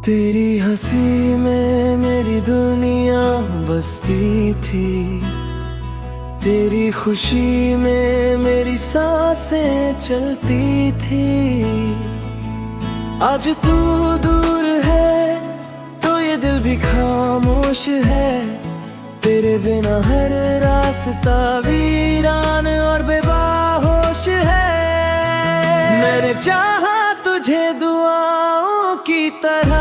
तेरी हंसी में मेरी दुनिया बसती थी, तेरी खुशी में मेरी सांसें चलती थी। आज तू दूर है तो ये दिल भी खामोश है, तेरे बिना हर रास्ता वीरान और बेबाहोश है। मैंने चाहा तुझे दुआओं की तरह,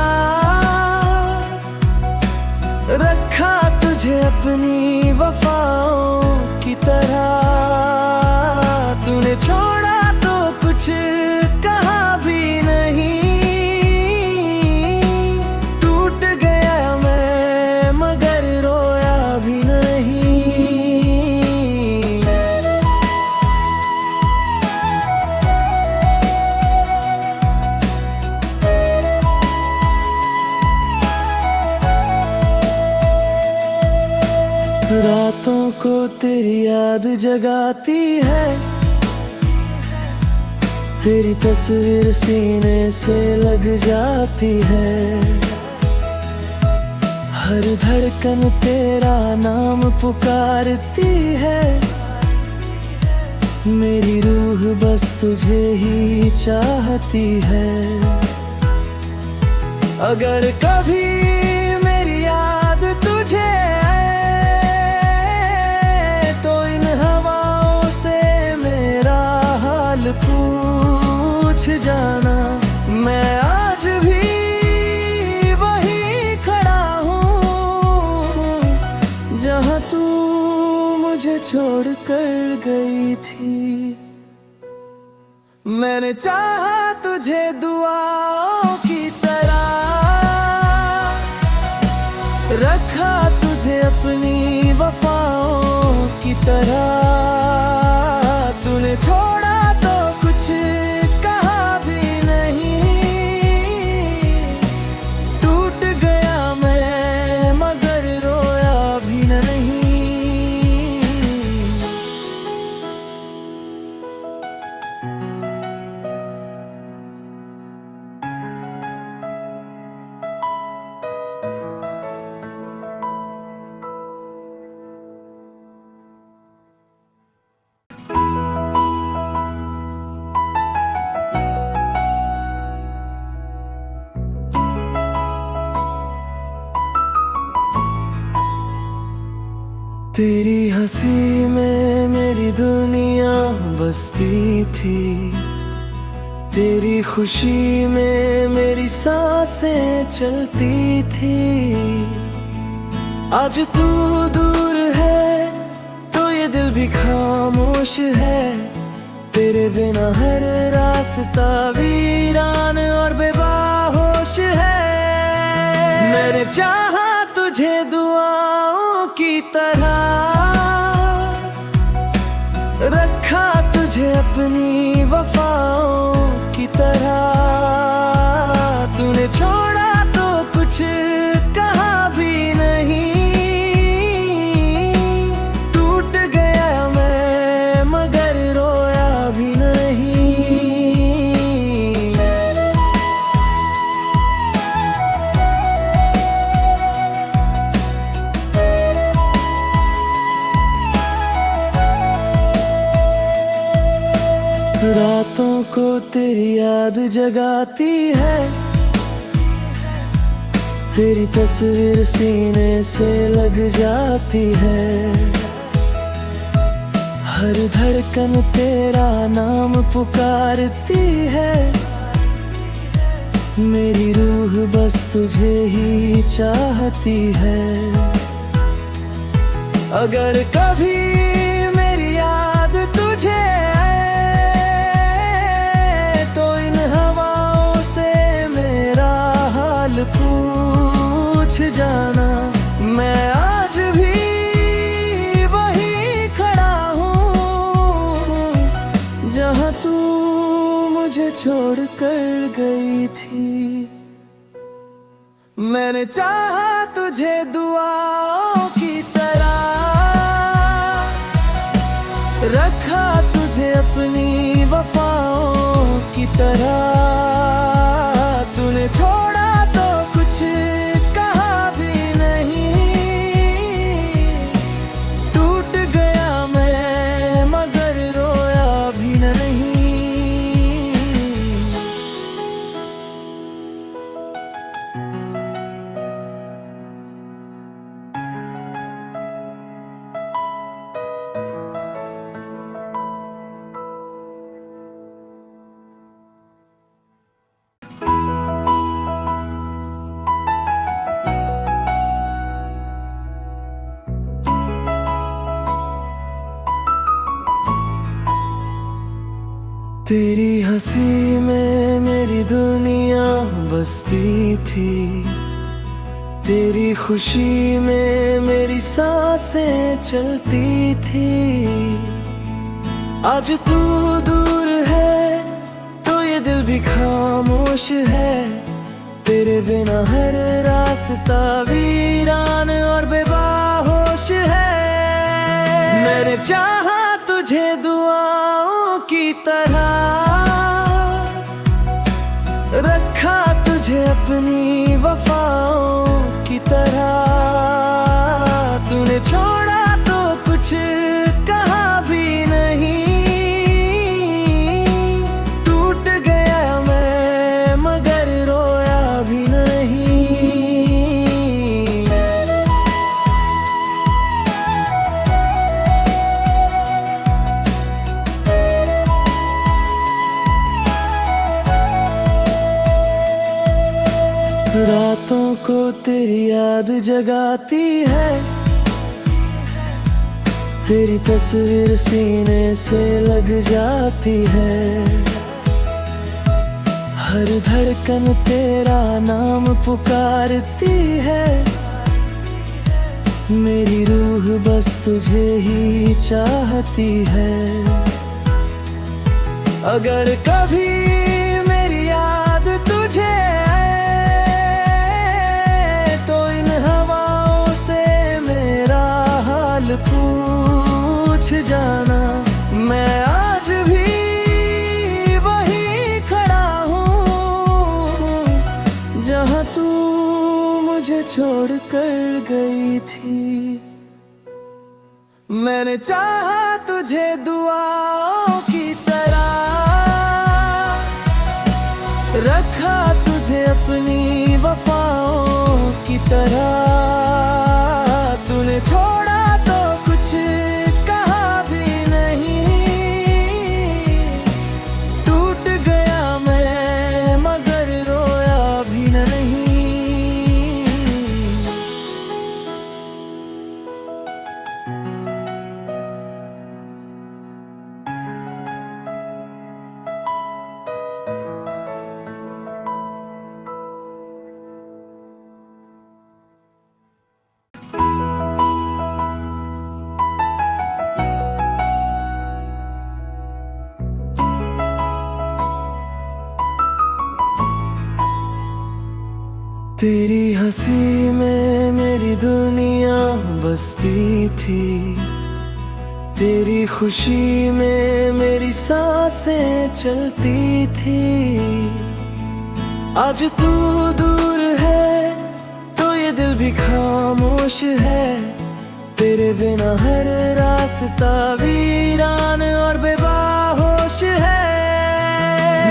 रखा तुझे अपनी वफाओं की तरह। तूने छोड़ा तो कुछ कहा भी नहीं, टूट गया मैं मगर रोया भी नहीं। रातों को तेरी याद जगाती है, तेरी तस्वीर सीने से लग जाती है। हर धड़कन तेरा नाम पुकारती है, मेरी रूह बस तुझे ही चाहती है। अगर कभी मेरी याद तुझे पूछ जाना, मैं आज भी वहीं खड़ा हूँ जहाँ तू मुझे छोड़ कर गई थी। मैंने चाहा तुझे दुआओं की तरह, रखा तुझे अपनी वफाओं की तरह। तूने छोड़ा तो कुछ कहा भी नहीं, टूट गया मैं मगर रोया भी नहीं। तेरी हंसी में मेरी दुनिया बसती थी, तेरी खुशी में मेरी सांसें चलती थी। आज तू दूर है तो ये दिल भी खामोश है, तेरे बिना हर रास्ता वीरान और बेबाहोश है। मैंने चाहा तुझे दुआओं की तरह, रखा तुझे अपनी वफाओं की तरह। तूने छोड़ा तो कुछ कहा भी नहीं, टूट गया मैं मगर रोया भी नहीं। रातों को तेरी याद जगाती है, तेरी तस्वीर सीने से लग जाती है। हर धड़कन तेरा नाम पुकारती है, मेरी रूह बस तुझे ही चाहती है। अगर कभी मेरी याद तुझे पूछ जाना, मैं आज भी वहीं खड़ा हूँ जहाँ तू मुझे छोड़ कर गई थी। मैंने चाहा तुझे दुआओं की तरह, रखा तुझे अपनी वफाओं की तरह। तूने छोड़ा तो कुछ तेरी हंसी में मेरी दुनिया बसती थी, तेरी खुशी में मेरी सांसें चलती थी। आज तू दूर है तो ये दिल भी खामोश है, तेरे बिना हर रास्ता वीरान और बेबाहोश है। मैंने चाहा तुझे दुआओं की तरह, रखा तुझे अपनी वफाओं की तरह। तूने छोड़ा तो कुछ कहा भी नहीं, टूट गया मैं मगर रोया भी नहीं। रातों को तेरी याद जगाती है, तेरी तस्वीर सीने से लग जाती है। हर धड़कन तेरा नाम पुकारती है, मेरी रूह बस तुझे ही चाहती है। अगर कभी मेरी याद तुझे पूछ जाना, मैं आज भी वही खड़ा हूँ जहाँ तू मुझे छोड़ कर गई थी। मैंने चाहा तुझे दुआओं की तरह, रखा तुझे अपनी वफाओं की तरह। तूने छोड़ा तो कुछ कहा भी नहीं, टूट गया मैं मगर रोया भी नहीं। तेरी हंसी में मेरी दुनिया बसती थी, तेरी खुशी में मेरी सांसें चलती थी। आज तू दूर है तो ये दिल भी खामोश है, तेरे बिना हर रास्ता वीरान और बेबाहोश है।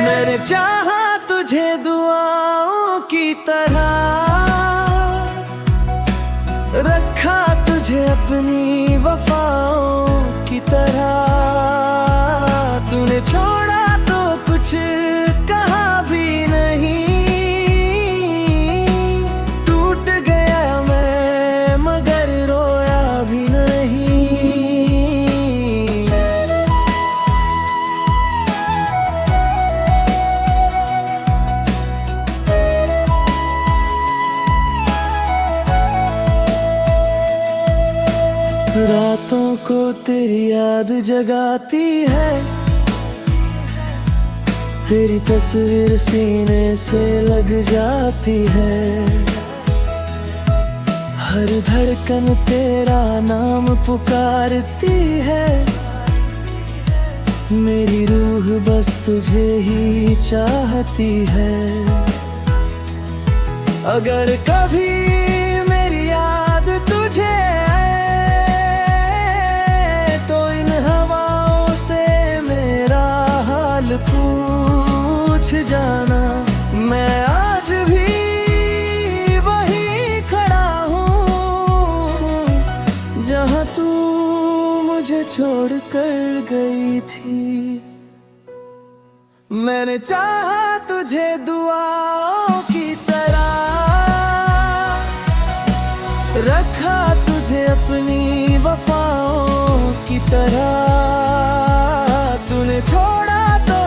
मैंने चाहा तुझे दुआओं की तरह, रखा तुझे अपनी वफाओं की तरह। तूने छोड़ा तो कुछ कहा भी नहीं, टूट गया मैं मगर रोया भी नहीं। रातों को तेरी याद जगाती है, तेरी तस्वीर सीने से लग जाती है। हर धड़कन तेरा नाम पुकारती है, मेरी रूह बस तुझे ही चाहती है। अगर कभी मेरी याद तुझे पूछ जाना, मैं आज भी वही खड़ा हूँ जहाँ तू मुझे छोड़ कर गई थी। मैंने चाहा तुझे दुआओं की तरह, रखा तुझे अपनी वफाओं की तरह। तूने छोड़ा तो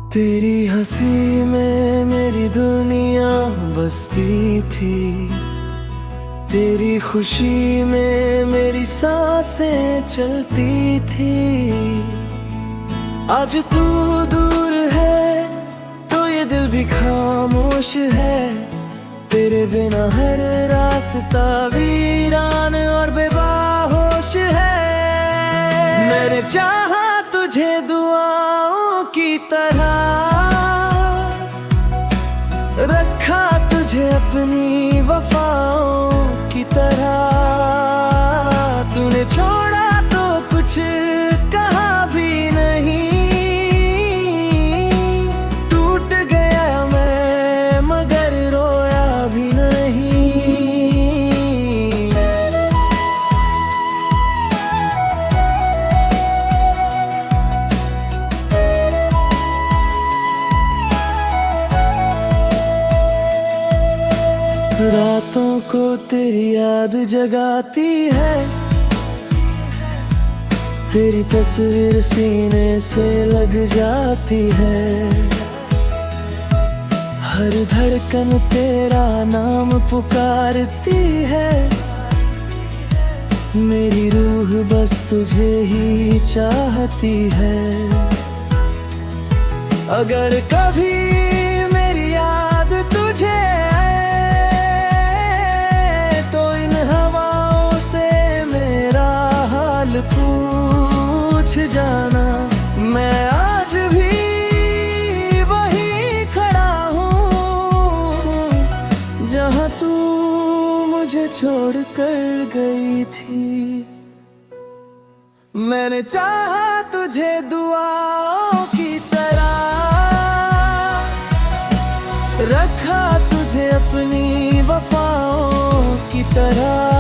तेरी हंसी में मेरी दुनिया बसती थी, तेरी खुशी में मेरी सांसें चलती थी। आज तू दूर है तो ये दिल भी खामोश है, तेरे बिना हर रास्ता वीरान और बेबाहोश है। मैंने चाहा तुझे दुआओं की तरह, रखा तुझे अपनी वफाओं की तरह। तूने छोड़ा तो कुछ कहा भी नहीं, टूट गया मैं मगर रोया भी नहीं। रातों को तेरी याद जगाती है, तेरी तस्वीर सीने से लग जाती है। हर धड़कन तेरा नाम पुकारती है, मेरी रूह बस तुझे ही चाहती है। अगर कभी मेरी याद तुझे पूछ जाना, मैं आज भी वहीं खड़ा हूँ जहाँ तू मुझे छोड़ कर गई थी। मैंने चाहा तुझे दुआओं की तरह, रखा तुझे अपनी वफाओं की तरह।